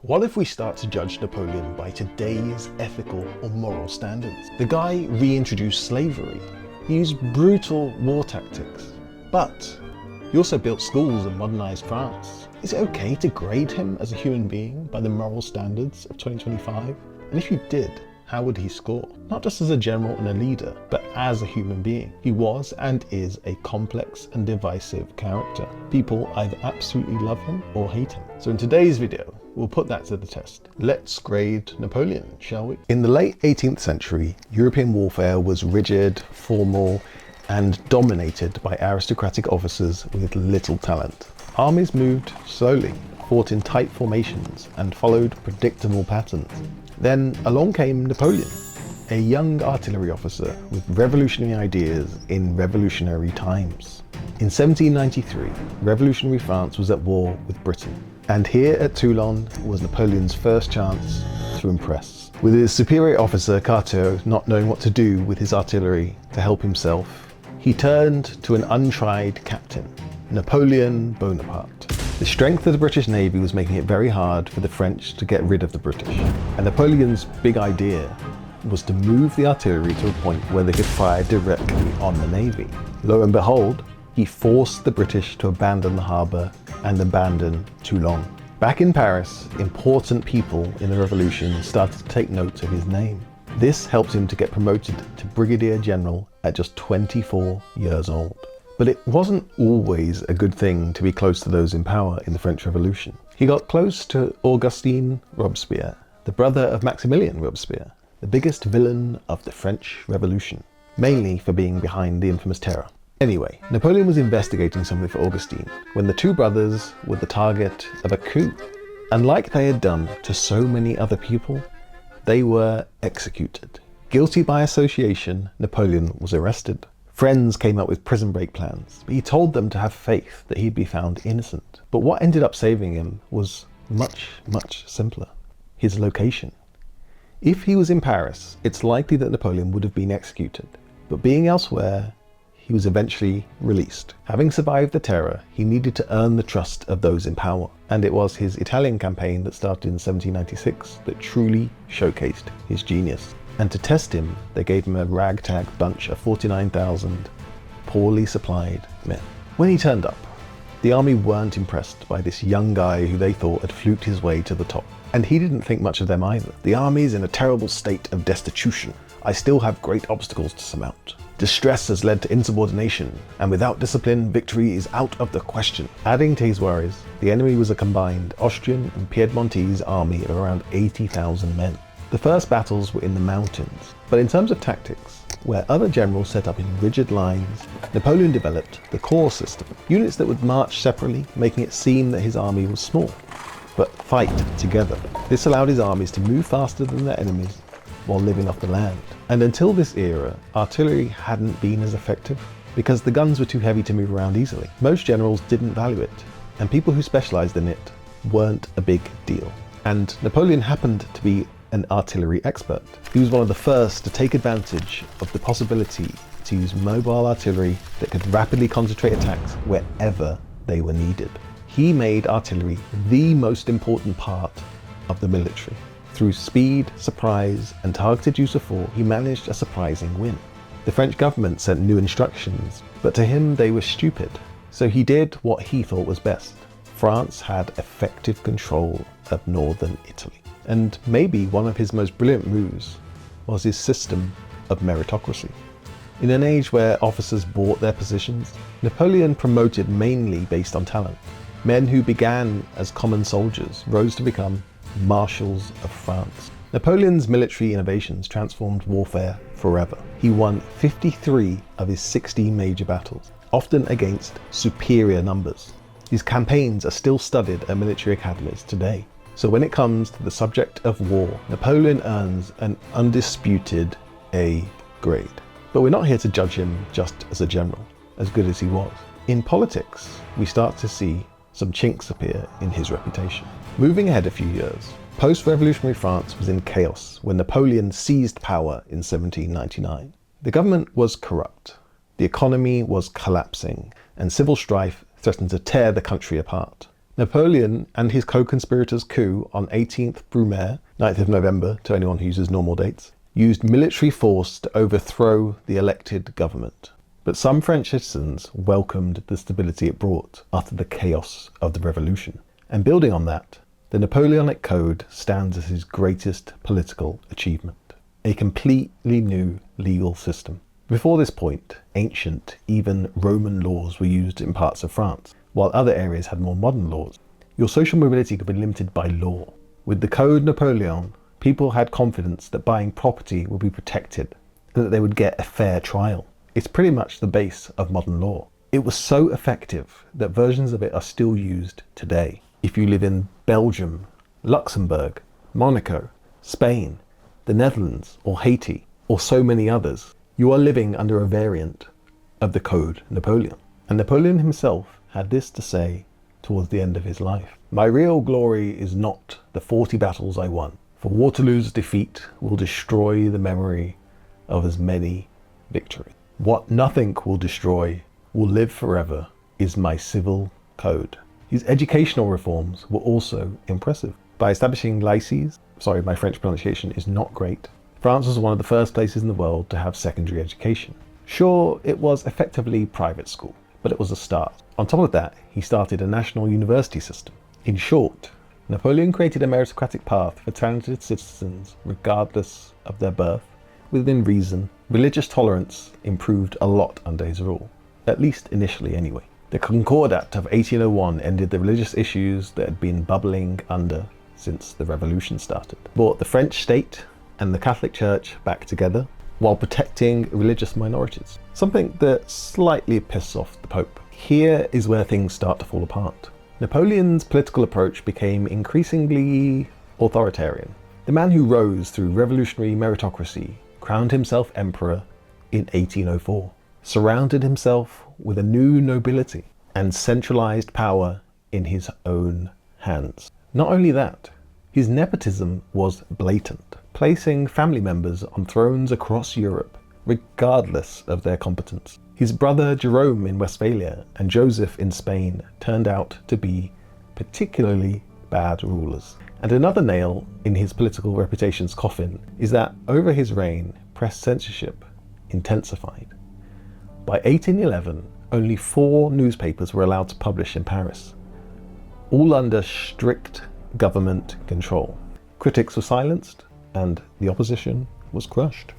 What if we start to judge Napoleon by today's ethical or moral standards? The guy reintroduced slavery. He used brutal war tactics. But he also built schools and modernized France. Is it okay to grade him as a human being by the moral standards of 2025? And if you did, how would he score? Not just as a general and a leader, but as a human being. He was and is a complex and divisive character. People either absolutely love him or hate him. So in today's video, we'll put that to the test. Let's grade Napoleon, shall we? In the late 18th century, European warfare was rigid, formal, and dominated by aristocratic officers with little talent. Armies moved slowly, fought in tight formations, and followed predictable patterns. Then along came Napoleon, a young artillery officer with revolutionary ideas in revolutionary times. In 1793, revolutionary France was at war with Britain. And here at Toulon was Napoleon's first chance to impress. With his superior officer, Carteau, not knowing what to do with his artillery to help himself, he turned to an untried captain, Napoleon Bonaparte. The strength of the British Navy was making it very hard for the French to get rid of the British. And Napoleon's big idea was to move the artillery to a point where they could fire directly on the Navy. Lo and behold, he forced the British to abandon the harbour and abandon Toulon. Back in Paris, important people in the revolution started to take note of his name. This helped him to get promoted to Brigadier General at just 24 years old. But it wasn't always a good thing to be close to those in power in the French Revolution. He got close to Augustin Robespierre, the brother of Maximilien Robespierre, the biggest villain of the French Revolution, mainly for being behind the infamous Terror. Anyway, Napoleon was investigating something for Augustine when the two brothers were the target of a coup. And like they had done to so many other people, they were executed. Guilty by association, Napoleon was arrested. Friends came up with prison break plans, but he told them to have faith that he'd be found innocent. But what ended up saving him was much, much simpler: his location. If he was in Paris, it's likely that Napoleon would have been executed, but being elsewhere, he was eventually released. Having survived the Terror, he needed to earn the trust of those in power, and it was his Italian campaign that started in 1796 that truly showcased his genius. And to test him, they gave him a ragtag bunch of 49,000 poorly supplied men. When he turned up, the army weren't impressed by this young guy who they thought had fluked his way to the top. And he didn't think much of them either. The army's in a terrible state of destitution. I still have great obstacles to surmount. Distress has led to insubordination, and without discipline, victory is out of the question. Adding to his worries, the enemy was a combined Austrian and Piedmontese army of around 80,000 men. The first battles were in the mountains, but in terms of tactics, where other generals set up in rigid lines, Napoleon developed the corps system, units that would march separately, making it seem that his army was small, but fight together. This allowed his armies to move faster than their enemies while living off the land. And until this era, artillery hadn't been as effective because the guns were too heavy to move around easily. Most generals didn't value it, and people who specialized in it weren't a big deal. And Napoleon happened to be an artillery expert. He was one of the first to take advantage of the possibility to use mobile artillery that could rapidly concentrate attacks wherever they were needed. He made artillery the most important part of the military. Through speed, surprise, and targeted use of force, he managed a surprising win. The French government sent new instructions, but to him they were stupid. So he did what he thought was best. France had effective control of northern Italy. And maybe one of his most brilliant moves was his system of meritocracy. In an age where officers bought their positions, Napoleon promoted mainly based on talent. Men who began as common soldiers rose to become marshals of France. Napoleon's military innovations transformed warfare forever. He won 53 of his 60 major battles, often against superior numbers. His campaigns are still studied at military academies today. So when it comes to the subject of war, Napoleon earns an undisputed A grade. But we're not here to judge him just as a general, as good as he was. In politics, we start to see some chinks appear in his reputation. Moving ahead a few years, post-revolutionary France was in chaos when Napoleon seized power in 1799. The government was corrupt, the economy was collapsing, and civil strife threatened to tear the country apart. Napoleon and his co-conspirators' coup on 18th Brumaire, 9th of November to anyone who uses normal dates, used military force to overthrow the elected government. But some French citizens welcomed the stability it brought after the chaos of the revolution. And building on that, the Napoleonic Code stands as his greatest political achievement. A completely new legal system. Before this point, ancient, even Roman laws were used in parts of France, while other areas had more modern laws. Your social mobility could be limited by law. With the Code Napoleon, people had confidence that buying property would be protected and that they would get a fair trial. It's pretty much the base of modern law. It was so effective that versions of it are still used today. If you live in Belgium, Luxembourg, Monaco, Spain, the Netherlands, or Haiti, or so many others, you are living under a variant of the Code Napoleon. And Napoleon himself had this to say towards the end of his life. My real glory is not the 40 battles I won, for Waterloo's defeat will destroy the memory of as many victories. What nothing will destroy, will live forever, is my civil code. His educational reforms were also impressive. By establishing lycées, sorry, my French pronunciation is not great, France was one of the first places in the world to have secondary education. Sure, it was effectively private school, but it was a start. On top of that, he started a national university system. In short, Napoleon created a meritocratic path for talented citizens regardless of their birth. Within reason, religious tolerance improved a lot under his rule, at least initially anyway. The Concordat of 1801 ended the religious issues that had been bubbling under since the revolution started, brought the French state and the Catholic Church back together while protecting religious minorities, something that slightly pissed off the Pope. Here is where things start to fall apart. Napoleon's political approach became increasingly authoritarian. The man who rose through revolutionary meritocracy crowned himself emperor in 1804, surrounded himself with a new nobility, and centralized power in his own hands. Not only that, his nepotism was blatant, placing family members on thrones across Europe, regardless of their competence. His brother Jerome in Westphalia and Joseph in Spain turned out to be particularly bad rulers. And another nail in his political reputation's coffin is that over his reign, press censorship intensified. By 1811, only 4 newspapers were allowed to publish in Paris, all under strict government control. Critics were silenced, and the opposition was crushed.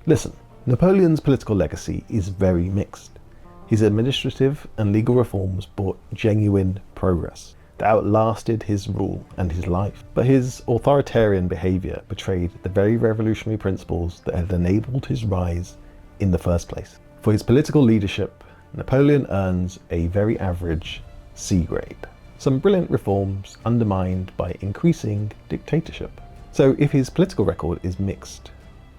Listen, Napoleon's political legacy is very mixed. His administrative and legal reforms brought genuine progress that outlasted his rule and his life. But his authoritarian behavior betrayed the very revolutionary principles that had enabled his rise in the first place. For his political leadership, Napoleon earns a very average C grade. Some brilliant reforms undermined by increasing dictatorship. So if his political record is mixed,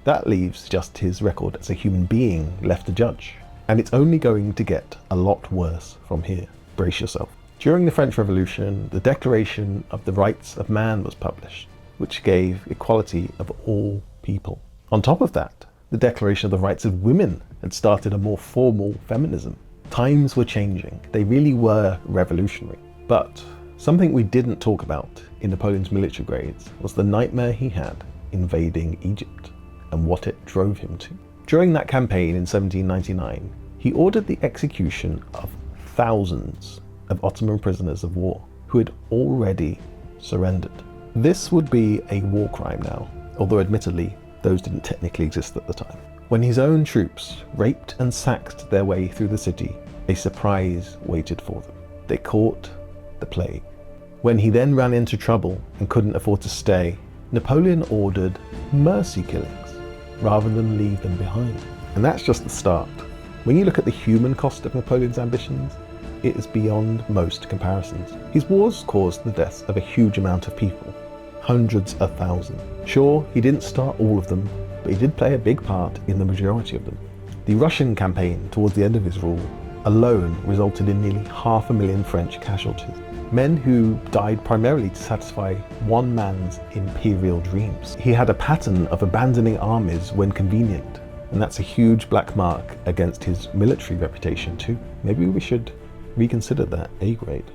that leaves just his record as a human being left to judge. And it's only going to get a lot worse from here. Brace yourself. During the French Revolution, the Declaration of the Rights of Man was published, which gave equality of all people. On top of that, the Declaration of the Rights of Women had started a more formal feminism. Times were changing. They really were revolutionary. But something we didn't talk about in Napoleon's military grades was the nightmare he had invading Egypt and what it drove him to. During that campaign in 1799, he ordered the execution of thousands of Ottoman prisoners of war who had already surrendered. This would be a war crime now, although admittedly those didn't technically exist at the time. When his own troops raped and sacked their way through the city, a surprise waited for them. They caught the plague. When he then ran into trouble and couldn't afford to stay, Napoleon ordered mercy killings rather than leave them behind. And that's just the start. When you look at the human cost of Napoleon's ambitions, it is beyond most comparisons. His wars caused the deaths of a huge amount of people, hundreds of thousands. Sure, he didn't start all of them, but he did play a big part in the majority of them. The Russian campaign towards the end of his rule alone resulted in nearly 500,000 French casualties. Men who died primarily to satisfy one man's imperial dreams. He had a pattern of abandoning armies when convenient, and that's a huge black mark against his military reputation too. Maybe we should reconsider that A grade.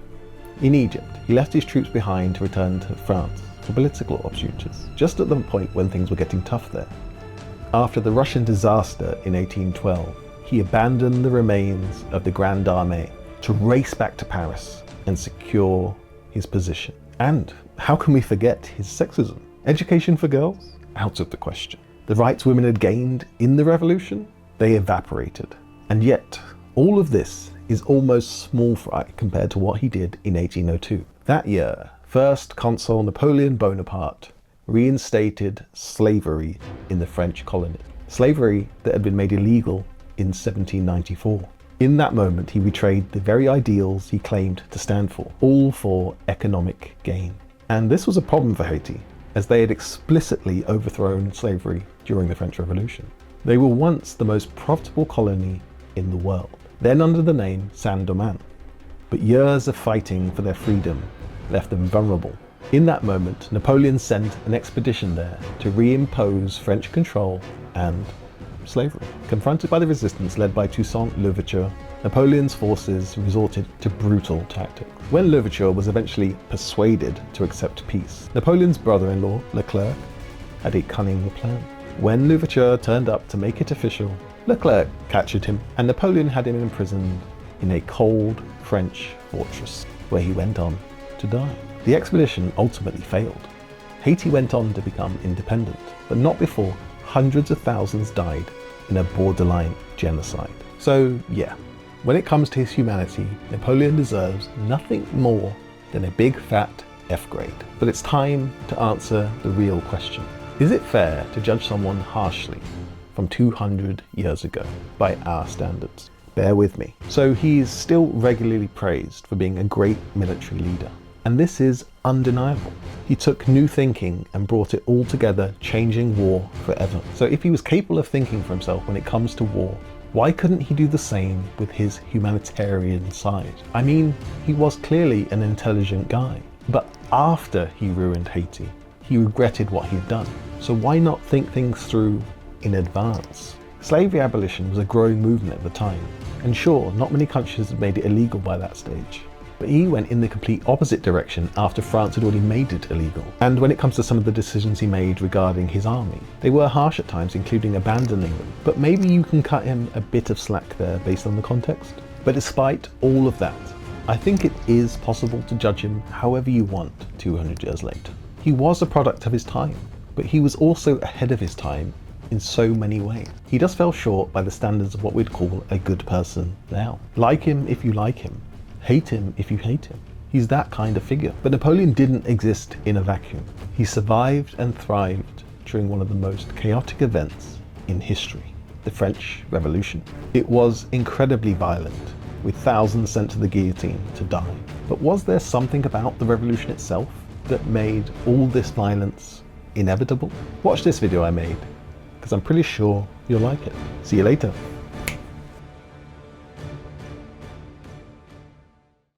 In Egypt, he left his troops behind to return to France for political opportunities, just at the point when things were getting tough there. After the Russian disaster in 1812, he abandoned the remains of the Grande Armée to race back to Paris and secure his position. And how can we forget his sexism? Education for girls? Out of the question. The rights women had gained in the revolution? They evaporated. And yet, all of this is almost small fry compared to what he did in 1802. That year, First Consul Napoleon Bonaparte reinstated slavery in the French colony. Slavery that had been made illegal in 1794. In that moment, he betrayed the very ideals he claimed to stand for, all for economic gain. And this was a problem for Haiti, as they had explicitly overthrown slavery during the French Revolution. They were once the most profitable colony in the world, then under the name Saint-Domingue. But years of fighting for their freedom left them vulnerable. In that moment, Napoleon sent an expedition there to reimpose French control and slavery. Confronted by the resistance led by Toussaint Louverture, Napoleon's forces resorted to brutal tactics. When Louverture was eventually persuaded to accept peace, Napoleon's brother-in-law, Leclerc, had a cunning plan. When Louverture turned up to make it official, Leclerc captured him, and Napoleon had him imprisoned in a cold French fortress, where he went on to die. The expedition ultimately failed. Haiti went on to become independent, but not before hundreds of thousands died in a borderline genocide. So yeah, when it comes to his humanity, Napoleon deserves nothing more than a big fat F grade. But it's time to answer the real question. Is it fair to judge someone harshly from 200 years ago by our standards? Bear with me. So he's still regularly praised for being a great military leader. And this is undeniable. He took new thinking and brought it all together, changing war forever. So if he was capable of thinking for himself when it comes to war, why couldn't he do the same with his humanitarian side? I mean, he was clearly an intelligent guy, but after he ruined Haiti, he regretted what he'd done. So why not think things through in advance? Slavery abolition was a growing movement at the time, and sure, not many countries had made it illegal by that stage. But he went in the complete opposite direction after France had already made it illegal. And when it comes to some of the decisions he made regarding his army, they were harsh at times, including abandoning them. But maybe you can cut him a bit of slack there based on the context. But despite all of that, I think it is possible to judge him however you want 200 years later. He was a product of his time, but he was also ahead of his time in so many ways. He just fell short by the standards of what we'd call a good person now. Like him if you like him. Hate him if you hate him. He's that kind of figure. But Napoleon didn't exist in a vacuum. He survived and thrived during one of the most chaotic events in history, the French Revolution. It was incredibly violent, with thousands sent to the guillotine to die. But was there something about the revolution itself that made all this violence inevitable? Watch this video I made, because I'm pretty sure you'll like it. See you later.